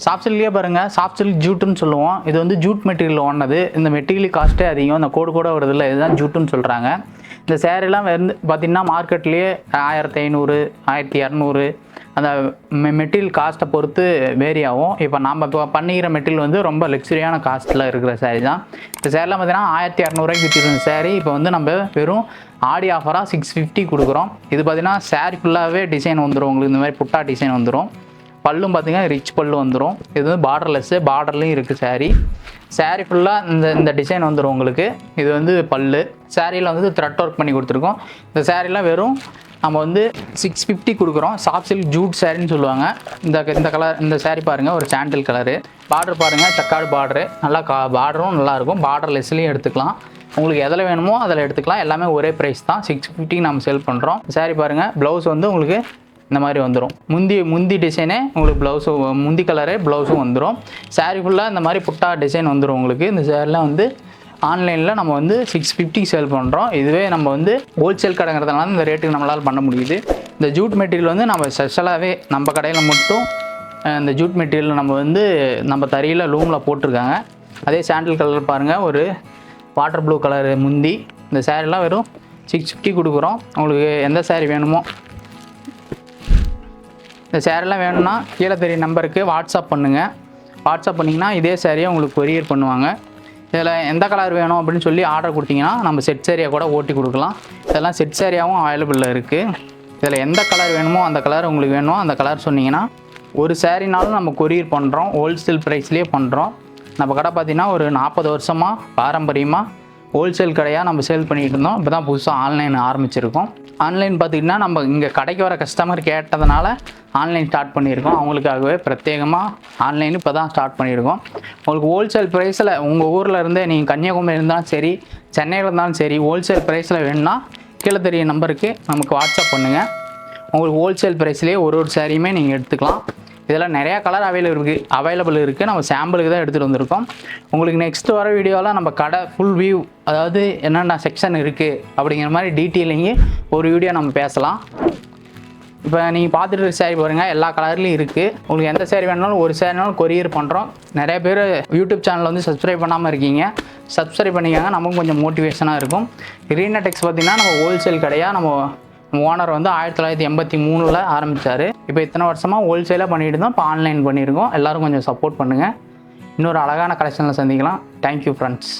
Soft சில்க்லேயே பாருங்கள், soft silk ஜூட்டுன்னு சொல்லுவோம். இது வந்து ஜூட் மெட்டீரியல் ஒன்னது. இந்த மெட்டீரியல் காஸ்ட்டே அதிகம். இந்த கோடு கூட வருதில்ல, இதுதான் ஜூட்டுன்னு சொல்கிறாங்க. இந்த சேரீலாம் வந்து பார்த்திங்கன்னா மார்க்கெட்லேயே 1500 1200 அந்த மெட்டீரியல் காஸ்ட்டை பொறுத்து வேரி ஆகும். இப்போ நம்ம இப்போ பண்ணிக்கிற மெட்டீரியல் வந்து ரொம்ப லக்ஸரியான காஸ்ட்டில் இருக்கிற சேரீ தான். இந்த சேரீலாம் பார்த்திங்கன்னா 1200 விற்றுருந்த சேரீ இப்போ வந்து நம்ம வெறும் ஆடி ஆஃபராக 650 கொடுக்குறோம். இது பார்த்திங்கன்னா சேரீ ஃபுல்லாகவே டிசைன் வந்துடும். உங்களுக்கு இந்த மாதிரி புட்டா டிசைன் வந்துடும். பல்லும் பார்த்திங்கன்னா ரிச் பல்லு வந்துடும். இது வந்து பார்டர்லெஸ்ஸு, பார்டர்லையும் இருக்குது சேரீ ஃபுல்லாக இந்த டிசைன் வந்துடும் உங்களுக்கு. இது வந்து பல்லு. சேரீயில் வந்து த்ரெட் ஒர்க் பண்ணி கொடுத்துருக்கோம். இந்த சேரீலாம் வெறும் நம்ம வந்து 650 கொடுக்குறோம். சாஃப்ட் சில்க் ஜூட் சேரீன்னு சொல்லுவாங்க. இந்த கலர், இந்த சேரீ பாருங்கள், ஒரு சாண்டில் கலரு. பார்டர் பாருங்கள், சக்காடு பார்டரு. நல்லா பார்டரும் நல்லாயிருக்கும். பார்டர்லெஸ்லேயும் எடுத்துக்கலாம். உங்களுக்கு எதில் வேணுமோ அதில் எடுத்துக்கலாம். எல்லாமே ஒரே ப்ரைஸ் தான். 650 நம்ம சேல் பண்ணுறோம். சேரீ பாருங்கள், ப்ளவுஸ் வந்து உங்களுக்கு இந்த மாதிரி வந்துடும். முந்தி டிசைனே உங்களுக்கு ப்ளவுஸும், முந்தி கலரே ப்ளவுஸும் வந்துடும். சேரீ ஃபுல்லாக இந்த மாதிரி புட்டா டிசைன் வந்துடும் உங்களுக்கு. இந்த சேரீலாம் வந்து ஆன்லைனில் நம்ம வந்து 650 சேல் பண்ணுறோம். இதுவே நம்ம வந்து ஹோல்சேல் கடைங்கிறதுனால இந்த ரேட்டுக்கு நம்மளால் பண்ண முடியுது. இந்த ஜூட் மெட்டீரியல் வந்து நம்ம ஸ்பெஷலாகவே நம்ம கடையில் மட்டும் இந்த ஜூட் மெட்டீரியல் நம்ம தறியில் லூமில் போட்டிருக்காங்க. அதே சாண்டில் கலர் பாருங்கள், ஒரு வாட்டர் ப்ளூ கலர் முந்தி. இந்த சேரீலாம் வெறும் 650 கொடுக்குறோம். உங்களுக்கு எந்த சேரீ வேணுமோ, இந்த சேரீலாம் வேணும்னா கீழே தெரிய நம்பருக்கு வாட்ஸ்அப் பண்ணுங்கள். வாட்ஸ்அப் பண்ணிங்கன்னா இதே சேரீயை உங்களுக்கு கொரியர் பண்ணுவாங்க. இதில் எந்த கலர் வேணும் அப்படின்னு சொல்லி ஆர்டர் கொடுத்தீங்கன்னா நம்ம செட் சேரியாக கூட ஓட்டி கொடுக்கலாம். இதெல்லாம் செட் சேரியாகவும் அவைலபிளில் இருக்குது. இதில் எந்த கலர் வேணுமோ அந்த கலர் உங்களுக்கு வேணுமோ அந்த கலர் சொன்னீங்கன்னா ஒரு சேரீனாலும் நம்ம கொரியர் பண்ணுறோம். ஹோல்சேல் ப்ரைஸ்லேயே பண்ணுறோம். நம்ம கடை பார்த்திங்கன்னா ஒரு 40 வருஷமாக பாரம்பரியமாக ஹோல்சேல் கடையாக நம்ம சேல் பண்ணிகிட்டு இருந்தோம். இப்போ தான் புதுசாக ஆன்லைன் ஆரம்பிச்சிருக்கோம். ஆன்லைன் பார்த்திங்கன்னா நம்ம இங்கே கடைக்கு வர கஸ்டமர் கேட்டதுனால ஆன்லைன் ஸ்டார்ட் பண்ணியிருக்கோம். அவங்களுக்காகவே பிரத்யேகமாக ஆன்லைன் இப்போ தான் ஸ்டார்ட் பண்ணியிருக்கோம். உங்களுக்கு ஹோல்சேல் ப்ரைஸில் உங்கள் ஊரில் இருந்தே, நீங்கள் கன்னியாகுமரி இருந்தாலும் சரி, சென்னையில் இருந்தாலும் சரி, ஹோல்சேல் ப்ரைஸில் வேணும்னா கீழே தெரிய நம்பருக்கு நமக்கு வாட்ஸ்அப் பண்ணுங்கள். உங்களுக்கு ஹோல்சேல் ப்ரைஸ்லேயே ஒரு சேரீயுமே நீங்கள் எடுத்துக்கலாம். இதெல்லாம் நிறையா கலர் அவைலபிள் இருக்குது. நம்ம சாம்பிளுக்கு தான் எடுத்துகிட்டு வந்திருக்கோம். உங்களுக்கு நெக்ஸ்ட் வர வீடியோவில் நம்ம கடை ஃபுல் வியூ, அதாவது என்னென்ன செக்ஷன் இருக்குது அப்படிங்கிற மாதிரி டீட்டெயிலிங்கு ஒரு வீடியோ நம்ம பேசலாம். இப்போ நீங்கள் பார்த்துட்டு இருக்க சேரீ பாருங்கள், எல்லா கலர்லேயும் இருக்குது. உங்களுக்கு எந்த சேரீ வேணாலும் ஒரு சேரீனாலும் கொரியர் பண்ணுறோம். நிறைய பேர் யூடியூப் சேனலில் வந்து சப்ஸ்கிரைப் பண்ணாமல் இருக்கீங்க. சப்ஸ்கிரைப் பண்ணிக்காங்க, நமக்கு கொஞ்சம் மோட்டிவேஷனாக இருக்கும். ரீனடெக்ஸ் பார்த்திங்கன்னா நம்ம ஹோல்சேல் கடையாக நம்ம ஓனர் வந்து 1983 ஆரம்பித்தார். இப்போ இத்தனை வருஷமாக ஹோல்சேலாக பண்ணிட்டு இருந்தோம். இப்போ ஆன்லைன் பண்ணியிருக்கோம். எல்லோரும் கொஞ்சம் சப்போர்ட் பண்ணுங்கள். இன்னொரு அழகான கலெக்ஷனில் சந்திக்கலாம். Thank you friends.